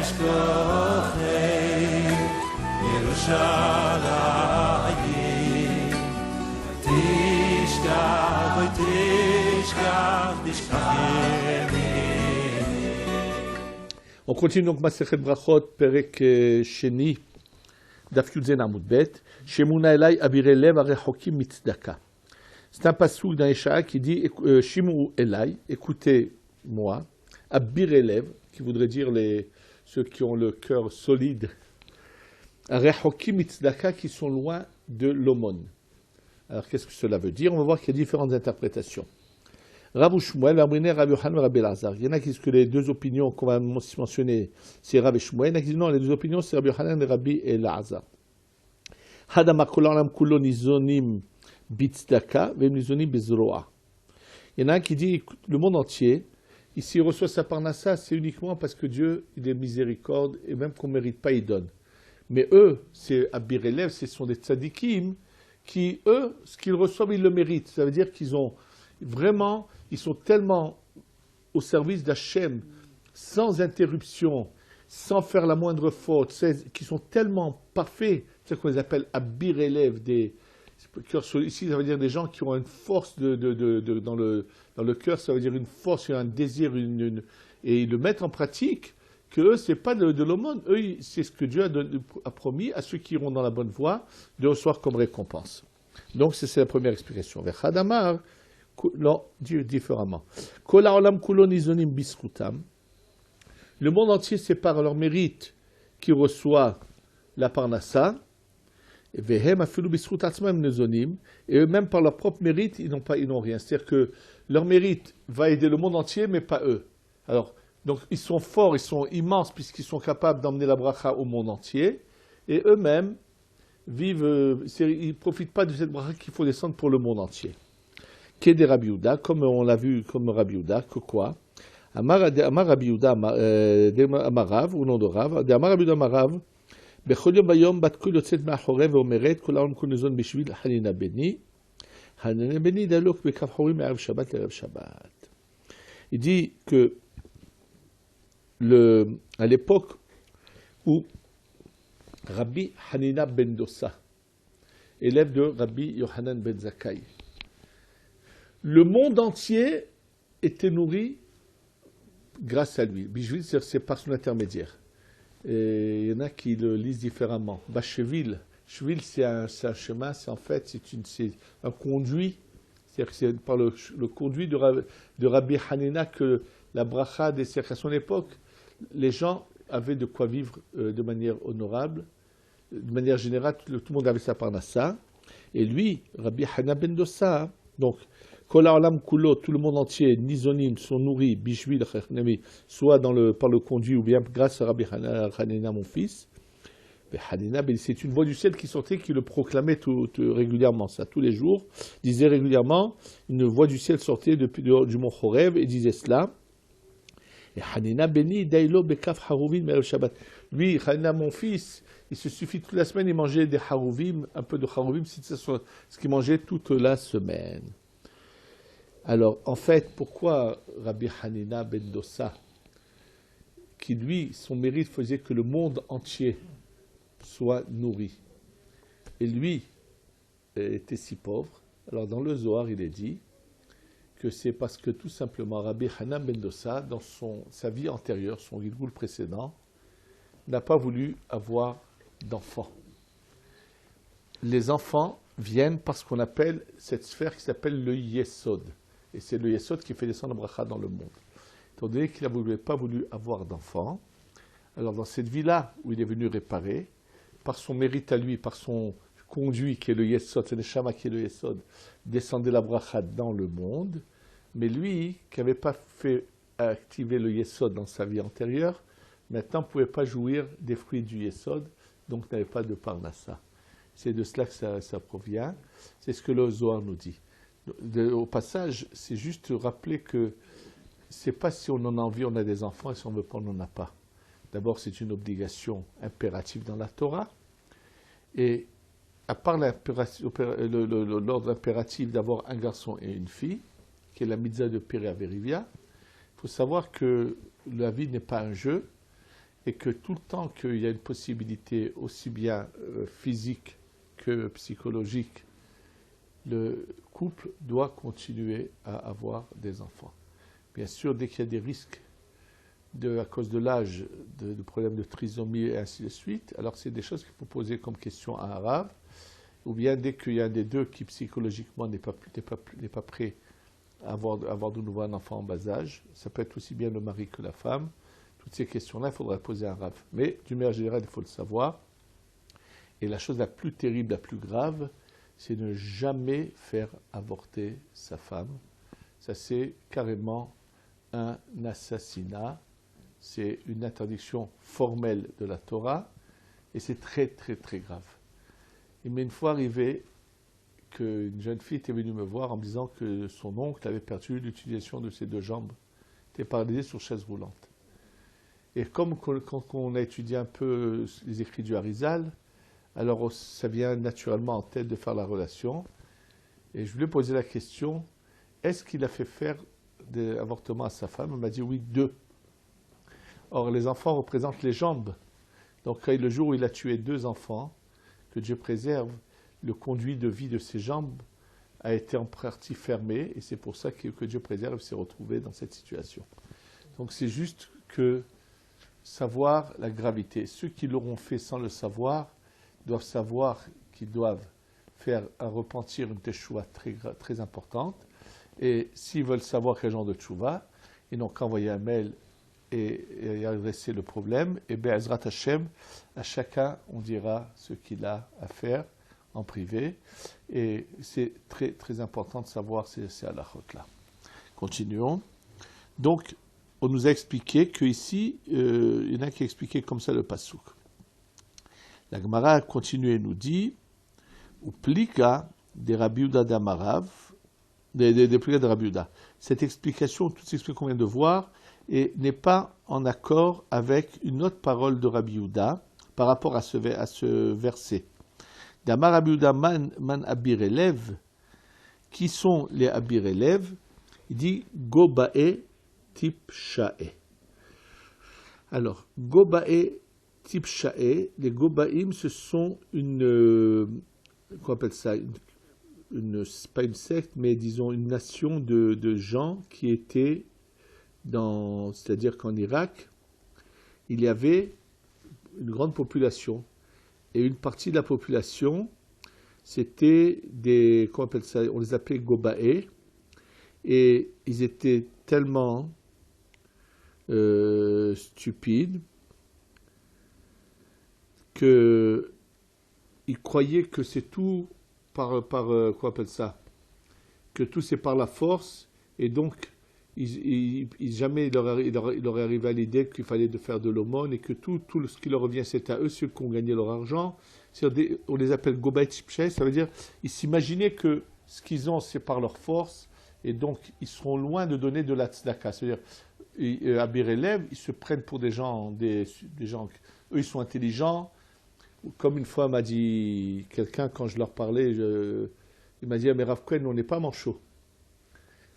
אשכוחי ירושלים תשכח ותשכח תשכח ימיני. On continue donc Masechet Brachot, Perek Sheni, Daf Yudzen Amud Bet, Shemuna Elai Abirei Lev Arechokim Mitzdaka. C'est un passouk dans Yeshaïa qui dit Shimu Elai, écoutez-moi, Abirei Lev, qui voudrait dire ceux qui ont le cœur solide, Arechokim Mitzdaka, qui sont loin de l'aumône. Alors qu'est-ce que cela veut dire? On va voir qu'il y a différentes interprétations. Rav Shmuel, Rabbi Yochanan et Rabbi Elazar. Il y en a qui disent que les deux opinions qu'on va mentionner, c'est Rav Shmuel. Il y en a qui disent non, les deux opinions, c'est Rabbi Yochanan et Rabbi Elazar. Hadamar kol ha'olam kulo nizonim bitzdaka ve'em nizonim bezroa. Il y en a un qui dit le monde entier, ici il reçoit sa parnassa, c'est uniquement parce que Dieu, il est miséricorde et même qu'on ne mérite pas, il donne. Mais eux, c'est Abirei Lev, ce sont des tzadikim qui, eux, ce qu'ils reçoivent, ils le méritent. Ça veut dire qu'ils ont vraiment, ils sont tellement au service d'Hachem, sans interruption, sans faire la moindre faute, qui sont tellement parfaits, c'est ce qu'on les appelle Abirei Lev, des cœurs solides. Ici, ça veut dire des gens qui ont une force dans le cœur, ça veut dire une force, un désir, et ils le mettent en pratique, que eux, ce n'est pas de l'aumône, eux, c'est ce que Dieu a promis à ceux qui iront dans la bonne voie de recevoir comme récompense. Donc, c'est la première explication. Vers Hadamar, non, Dieu différemment. Le monde entier, c'est par leur mérite qu'ils reçoivent la parnassa. Et eux-mêmes, par leur propre mérite, ils n'ont rien. C'est-à-dire que leur mérite va aider le monde entier, mais pas eux. Alors, donc, ils sont forts, ils sont immenses, puisqu'ils sont capables d'emmener la bracha au monde entier. Et eux-mêmes vivent, ils ne profitent pas de cette bracha qu'il faut descendre pour le monde entier. Qu'est Rabbi Yehuda, comme on l'a vu comme Rabbi Yehuda, que quoi? Amar Rabbi Yehuda, Amarav, ou nom de Rav, Amar Rabbi Yehuda Amarav, Bechol yom bayom bat kol yotzet ma'achorev ve'omeret kol ha'olam kol nizon bishvil Hanina beni, Hanina beni dalok bekaf chorim me'erev Shabbat l'erev Shabbat. Il dit que à l'époque où Rabbi Hanina ben Dosa, élève de Rabbi Yochanan ben Zakkai, le monde entier était nourri grâce à lui. Bishvil, c'est par son intermédiaire. Et il y en a qui le lisent différemment. Bashevil, Shvil, c'est un chemin, c'est un conduit. C'est-à-dire que c'est par le conduit de Rabbi Hanina que la bracha descend. À son époque, les gens avaient de quoi vivre de manière honorable. De manière générale, tout le monde avait sa parnassa. Et lui, Rabbi Hanina ben Dosa, donc, Kol ha'olam kulo, tout le monde entier, nizonim, sont nourris, bishvil, soit par le conduit ou bien grâce à Rabbi Hanina, mon fils. Hanina, c'est une voix du ciel qui sortait, qui le proclamait régulièrement, ça, tous les jours, disait régulièrement, une voix du ciel sortait du mont Chorev et disait cela. Et Hanina béni, dailo bekaf haruvim me'erev Shabbat. Lui, Hanina, mon fils, il se suffit toute la semaine, il mangeait des haruvim, un peu de haruvim, c'est ce qu'il mangeait toute la semaine. Alors, en fait, pourquoi Rabbi Hanina ben Dosa, qui lui, son mérite faisait que le monde entier soit nourri, et lui était si pauvre, alors dans le Zohar, il est dit que c'est parce que tout simplement Rabbi Hanina ben Dosa, dans sa vie antérieure, son Gilgoul précédent, n'a pas voulu avoir d'enfants. Les enfants viennent parce qu'on appelle cette sphère qui s'appelle le Yesod. Et c'est le Yesod qui fait descendre la bracha dans le monde. Étant donné qu'il n'avait pas voulu avoir d'enfants, alors dans cette vie-là où il est venu réparer, par son mérite à lui, par son conduit qui est le Yesod, c'est le Neshama qui est le Yesod, descendait la bracha dans le monde, mais lui, qui n'avait pas fait activer le Yesod dans sa vie antérieure, maintenant ne pouvait pas jouir des fruits du Yesod, donc n'avait pas de parnassa. C'est de cela que ça provient, c'est ce que le Zohar nous dit. Au passage, c'est juste rappeler que c'est pas si on en a envie, on a des enfants, et si on ne veut pas, on n'en a pas. D'abord, c'est une obligation impérative dans la Torah. Et à part l'ordre impératif d'avoir un garçon et une fille, qui est la mitzvah de Péré Averivia, il faut savoir que la vie n'est pas un jeu, et que tout le temps qu'il y a une possibilité aussi bien physique que psychologique, le couple doit continuer à avoir des enfants. Bien sûr, dès qu'il y a des risques à cause de l'âge, de problèmes de trisomie et ainsi de suite, alors c'est des choses qu'il faut poser comme question à un arabe, ou bien dès qu'il y a un des deux qui psychologiquement n'est pas prêt à avoir de nouveau un enfant en bas âge, ça peut être aussi bien le mari que la femme. Toutes ces questions-là, il faudra poser à un arabe. Mais d'une manière générale, il faut le savoir. Et la chose la plus terrible, la plus grave, c'est ne jamais faire avorter sa femme. Ça, c'est carrément un assassinat. C'est une interdiction formelle de la Torah. Et c'est très, très, très grave. Il m'est une fois arrivé qu'une jeune fille était venue me voir en me disant que son oncle avait perdu l'utilisation de ses deux jambes. Il était paralysé sur chaise roulante. Et comme quand on a étudié un peu les écrits du Harizal, alors ça vient naturellement en tête de faire la relation. Et je lui ai posé la question, est-ce qu'il a fait faire des avortements à sa femme? Elle m'a dit oui, 2. Or, les enfants représentent les jambes. Donc, le jour où il a tué 2 enfants, que Dieu préserve, le conduit de vie de ses jambes a été en partie fermé, et c'est pour ça que Dieu préserve s'est retrouvé dans cette situation. Donc, c'est juste que savoir la gravité. Ceux qui l'auront fait sans le savoir doivent savoir qu'ils doivent faire un repentir, une teshuva très, très importante. Et s'ils veulent savoir quel genre de teshuva, ils n'ont qu'à envoyer un mail et adresser le problème. Et bien, Ezrat Hashem, à chacun, on dira ce qu'il a à faire en privé. Et c'est très, très important de savoir ces halachot-là. Continuons. Donc, on nous a expliqué qu'ici, il y en a qui a expliqué comme ça le pasouk. La Gemara a continué et nous dit ou plika de Rabbi Yehuda d'Amarav, des plika de Rabbi Yehuda. Cette explication, toute cette explication qu'on vient de voir, n'est pas en accord avec une autre parole de Rabbi Yehuda par rapport à ce verset. D'Amar Rabbi Yehuda man abir elev, qui sont les abir elev? Il dit Gobae Tipshae. Alors, Gobae Tipshae, les Gobaïm, ce sont qu'on appelle ça, pas une secte, mais disons une nation de gens qui étaient c'est-à-dire qu'en Irak, il y avait une grande population. Et une partie de la population, c'était qu'on appelle ça, on les appelait Gobae, et ils étaient tellement stupides qu'ils croyaient que c'est tout qu'on appelle ça, que tout c'est par la force, et donc jamais il leur est arrivé à l'idée qu'il fallait faire de l'aumône et que tout ce qui leur revient c'est à eux, ceux qui ont gagné leur argent. On les appelle Gobaï Tipshay, ça veut dire ils s'imaginaient que ce qu'ils ont c'est par leur force et donc ils seront loin de donner de la tzedaka. C'est-à-dire, à Birelev, ils se prennent pour des gens, eux ils sont intelligents. Comme une fois m'a dit quelqu'un quand je leur parlais, il m'a dit mais Rav Kohen, on n'est pas manchots.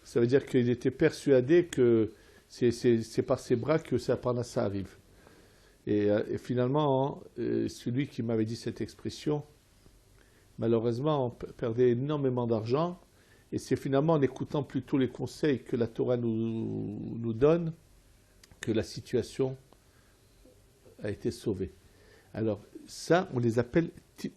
Ça veut dire qu'il était persuadé que c'est par ses bras que ça arrive. Et finalement, celui qui m'avait dit cette expression, malheureusement, perdait énormément d'argent. Et c'est finalement en écoutant plutôt les conseils que la Torah nous donne que la situation a été sauvée. Alors ça, on les appelle,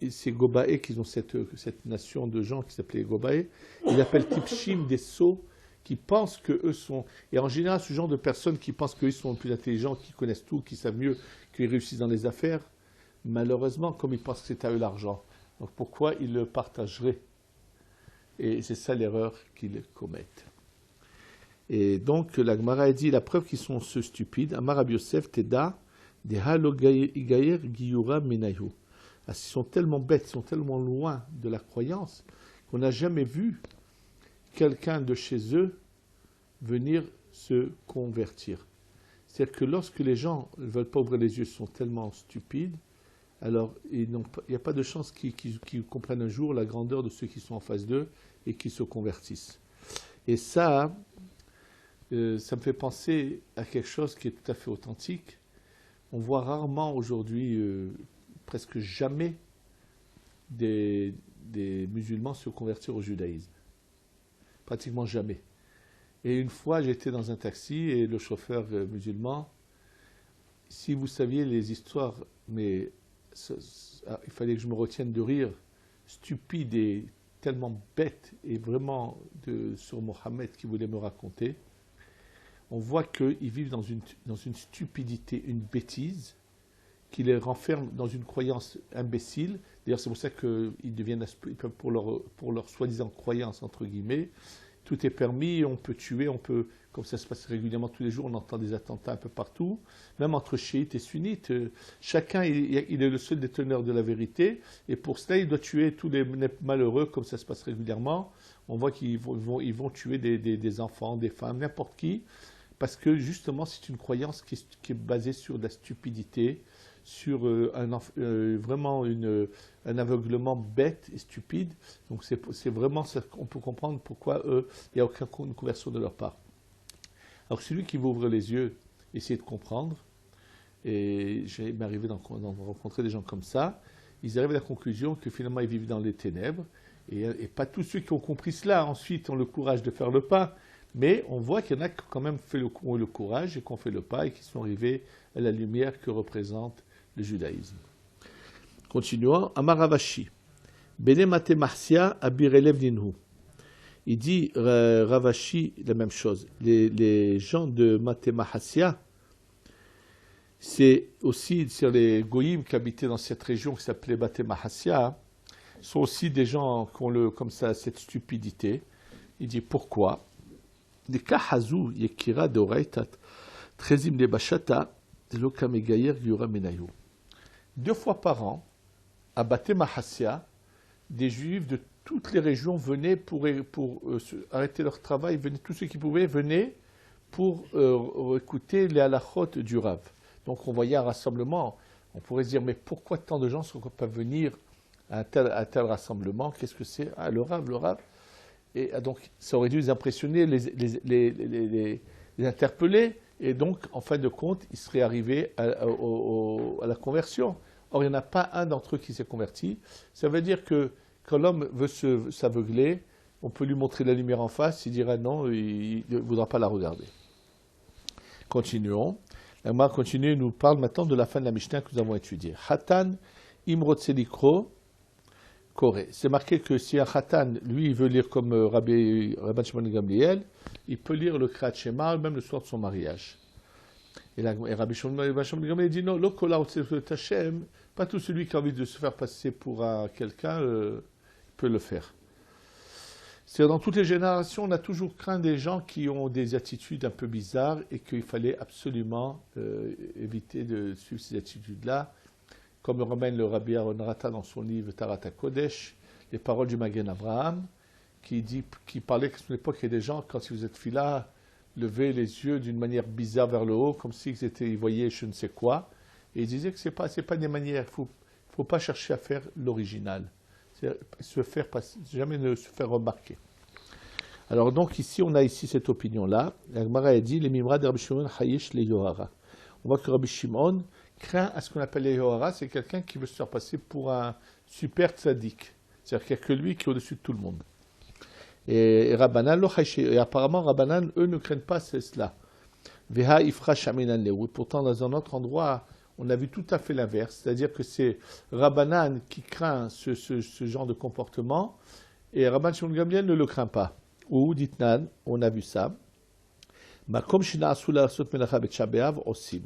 ces Gobaé, qui ont cette nation de gens qui s'appelaient Gobaé, ils appellent Tipshim, des sots, qui pensent qu'eux sont... Et en général, ce genre de personnes qui pensent qu'eux sont plus intelligents, qui connaissent tout, qui savent mieux, qui réussissent dans les affaires, malheureusement, comme ils pensent que c'est à eux l'argent. Donc pourquoi ils le partageraient? Et c'est ça l'erreur qu'ils commettent. Et donc, la Gemara a dit, la preuve qu'ils sont ceux stupides, Amar Rabbi Yosef Teda, de Halo Igayer Giyura Menayu. Ils sont tellement bêtes, ils sont tellement loin de la croyance, qu'on n'a jamais vu quelqu'un de chez eux venir se convertir. C'est-à-dire que lorsque les gens ne veulent pas ouvrir les yeux, sont tellement stupides, alors il n'y a pas de chance qu'ils comprennent un jour la grandeur de ceux qui sont en face d'eux et qui se convertissent. Et ça me fait penser à quelque chose qui est tout à fait authentique. On voit rarement aujourd'hui, presque jamais, des musulmans se convertir au judaïsme. Pratiquement jamais. Et une fois, j'étais dans un taxi et le chauffeur musulman, si vous saviez les histoires, mais il fallait que je me retienne de rire, stupide et tellement bête, et vraiment sur Mohammed qui voulait me raconter, on voit qu'ils vivent dans une stupidité, une bêtise, qui les renferme dans une croyance imbécile. D'ailleurs, c'est pour ça qu'ils deviennent, pour leur soi-disant croyance, entre guillemets, tout est permis, on peut tuer, comme ça se passe régulièrement tous les jours, on entend des attentats un peu partout, même entre chiites et sunnites. Chacun, il est le seul déteneur de la vérité, et pour cela, il doit tuer tous les malheureux, comme ça se passe régulièrement. On voit qu'ils vont tuer des enfants, des femmes, n'importe qui, parce que justement, c'est une croyance qui est basée sur de la stupidité, sur vraiment un aveuglement bête et stupide. Donc c'est vraiment ça qu'on peut comprendre pourquoi il n'y a aucune conversion de leur part. Alors celui qui va ouvrir les yeux, essayer de comprendre, et j'ai m'arrivé d'en rencontrer des gens comme ça, ils arrivent à la conclusion que finalement ils vivent dans les ténèbres, et pas tous ceux qui ont compris cela ensuite ont le courage de faire le pas, mais on voit qu'il y en a qui ont quand même ont eu le courage et qui ont fait le pas et qui sont arrivés à la lumière que représente le judaïsme. Continuons. Amar Ravashi. Bene Mate Marcia Abirelev Ninhu. Il dit, Ravashi, la même chose. Les gens de Mate Mahassia, c'est aussi sur les goïms qui habitaient dans cette région qui s'appelait Mate Mahassia, sont aussi des gens qui ont comme ça cette stupidité. Il dit pourquoi? Les Kahazu Yekira de Oraitat Trezim de Bashata de Lokamegayer Gyura Menayu. 2 fois par an, à Bate Mahassia, des juifs de toutes les régions venaient pour arrêter leur travail, tous ceux qui pouvaient venaient pour écouter les halachot du Rav. Donc on voyait un rassemblement, on pourrait se dire, mais pourquoi tant de gens ne sont pas venir à un tel rassemblement? Qu'est-ce que c'est? Ah, le Rav. Et donc ça aurait dû les impressionner, les interpeller, et donc en fin de compte, ils seraient arrivés à la conversion. Or, il n'y en a pas un d'entre eux qui s'est converti. Ça veut dire que quand l'homme veut s'aveugler, on peut lui montrer la lumière en face, il dira non, il ne voudra pas la regarder. Continuons. La Gemara continue, nous parle maintenant de la fin de la Mishnah que nous avons étudiée. Hatan imrotzelikro kore. C'est marqué que si un Hatan, lui, il veut lire comme Rabban Shimon Gamliel, il peut lire le Kriyat Shema, même le soir de son mariage. Et Rabbi Shimon Gamliel dit non, pas tout celui qui a envie de se faire passer pour quelqu'un peut le faire. C'est-à-dire dans toutes les générations, on a toujours craint des gens qui ont des attitudes un peu bizarres et qu'il fallait absolument éviter de suivre ces attitudes-là. Comme le ramène le Rabbi Aaron Rata dans son livre Tarata Kodesh, les paroles du Magen Avraham, qui parlait qu'à son époque, il y a des gens, quand vous êtes là, levaient les yeux d'une manière bizarre vers le haut, comme s'ils voyaient je ne sais quoi. Et il disait que ce n'est pas des manières, il ne faut pas chercher à faire l'original. Jamais ne se faire remarquer. Alors donc ici, on a ici cette opinion-là. La Gemara a dit, les mimra de Rabbi Shimon hayesh le yohara. On voit que Rabbi Shimon craint à ce qu'on appelle les yohara, c'est quelqu'un qui veut se faire passer pour un super tzaddik. C'est-à-dire qu'il n'y a que lui qui est au-dessus de tout le monde. Et apparemment, Rabbanan, eux, ne craignent pas cela. Veha ifra shaminan lehu. Pourtant, dans un autre endroit, on a vu tout à fait l'inverse. C'est-à-dire que c'est Rabbanan qui craint ce genre de comportement, et Rabban Shimon Gamliel ne le craint pas. Ou, ditnan, on a vu ça. Makom shena'asu la'asot melacha bet Shabbat osim.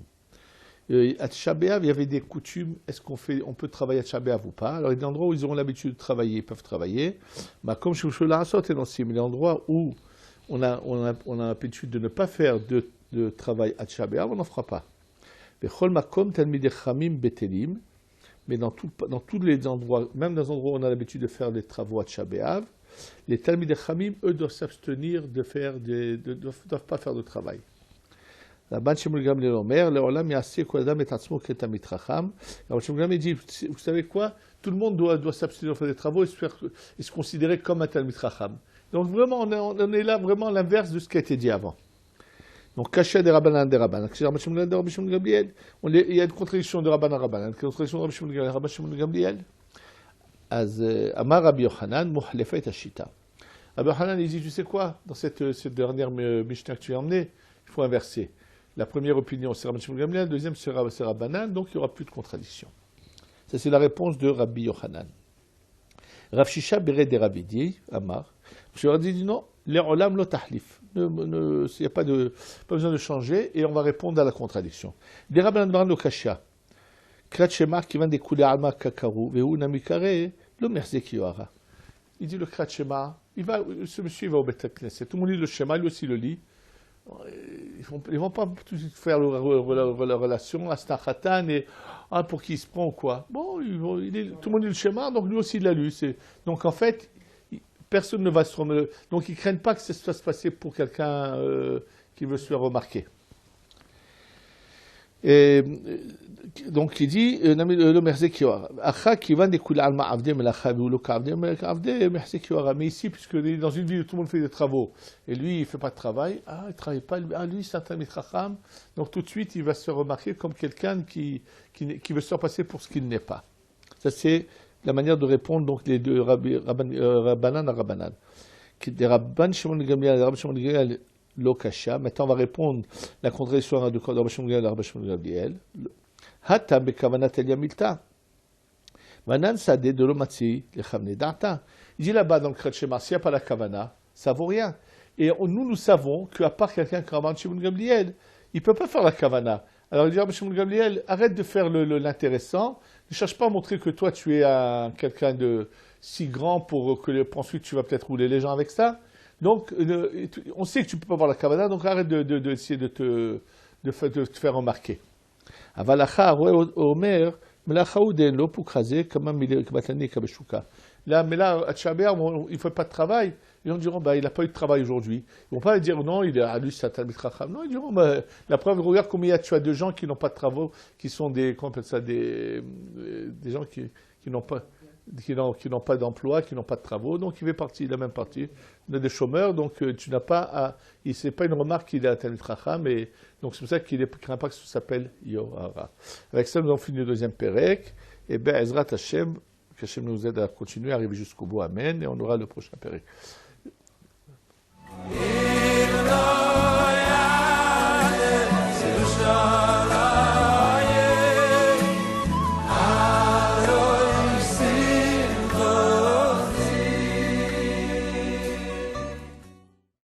À Tisha B'Av, il y avait des coutumes. Est-ce on peut travailler à Tisha B'Av ou pas? Alors, il y a des endroits où ils auront l'habitude de travailler, ils peuvent travailler. Mais comme chez Larasot et Nancy, mais il y a des endroits où on a l'habitude de ne pas faire de travail à Tisha B'Av, on n'en fera pas. Mais dans tous les endroits, même dans les endroits où on a l'habitude de faire des travaux à Tisha B'Av, les Talmidei Chamim, eux, doivent s'abstenir doivent pas faire de travail. Rabban Shimon Gamliel Omer, Le'olam ya'aseh kol adam et atzmo ketamid chacham. Rabban Shimon Gamliel dit, vous savez quoi? Tout le monde doit s'abstenir de faire des travaux et se considérer comme un talmid chacham. Donc vraiment, on est là vraiment à l'inverse de ce qui a été dit avant. Donc, Kasha des Rabbanan des Rabbanan. Rabbi Shimon de Rabbi Shimon Gamliel. Il y a une contradiction de Rabbanan Rabbanan. Une contradiction de Rabbi Shimon Gamliel. Rabbi Shimon Gamliel. Az Amar Rabbi Yochanan, Muhlefa et Ashita. Rabbi Yochanan, il dit, tu sais quoi, dans cette dernière Mishnah que tu as emmenée, il faut inverser. La première opinion, c'est Rabbi Shimon Gamliel, la deuxième, c'est Rabbanan, donc il n'y aura plus de contradiction. Ça, c'est la réponse de Rabbi Yochanan. Rav Shisha Beret de Rabidi, Amar. Je leur ai dit, non, les olam lo tahlif. Il n'y a pas besoin de changer, et on va répondre à la contradiction. Des Rabbanan Baran lo Kasha. Krat Shema qui vient d'écouler Alma Kakaru, Vehu Namikare, le Merze Kioara. Il dit le Krat Shema, ce monsieur il va au Beth Knesset. Tout le monde lit le Shema, lui aussi le lit. Ils ne vont pas tout de suite faire la relation à Snachatan et pour qui il se prend ou quoi. Bon, tout le monde lit le Shema, donc lui aussi il l'a lu. Donc en fait, personne ne va se remettre. Donc ils ne craignent pas que ça va se passer pour quelqu'un qui veut se faire remarquer. Et donc il dit le Merze Kioara. Acha qui va découler Alma Avde Melacha ou le Kavde Merze Kioara. Mais ici, puisque dans une ville où tout le monde fait des travaux et lui il ne fait pas de travail, il ne travaille pas. Lui c'est un Talmid Chacham. Donc tout de suite il va se remarquer comme quelqu'un qui veut se faire passer pour ce qu'il n'est pas. Ça c'est la manière de répondre donc les deux Rabbanan à Rabbanan. Des Rabban Shimon Gamliel, Rabban Shimon Gamliel. Lokasha. Maintenant, on va répondre la contradiction de Rabbi Shimon Gamliel à Rabbi Shimon Gamliel. Hata bekavanat el yamilta. Vanan sadeh de l'omatzi lechavne da'ata. Il dit là-bas dans le Krat Shema, s'il n'y a pas la kavana, ça vaut rien. Et nous savons qu'à part quelqu'un comme Rabbi Shimon Gamliel, il ne peut pas faire la kavana. Alors il dit Rabbi Shimon Gamliel, arrête de faire l'intéressant. Ne cherche pas à montrer que toi tu es quelqu'un de si grand pour que ensuite tu vas peut-être rouler les gens avec ça. Donc, on sait que tu ne peux pas voir la kavana, donc arrête d'essayer de te faire remarquer. Avalacha, Omer, Melachaouden, Lopukrazé, Kamatani, Kabeshuka. Là, mais là, à Tchabéar, il ne fait pas de travail. Ils vont dire, il n'a pas eu de travail aujourd'hui. Ils ne vont pas dire, non, il a lu sa Talmid Chacham. Non, ils diront, la preuve, regarde combien tu as de gens qui n'ont pas de travaux, qui sont des gens qui n'ont pas. Qui n'ont pas d'emploi, qui n'ont pas de travaux, donc il fait partie, la même partie. On a des chômeurs, donc tu n'as pas à... C'est pas une remarque qu'il a à Talmid Chacham, mais donc c'est pour ça qu'il ne craint pas que ça s'appelle Yohara. Avec ça, nous avons fini le deuxième Pérec, et Ezrat Hashem, qu'Hashem nous aide à continuer, à arriver jusqu'au bout, Amen, et on aura le prochain Pérec.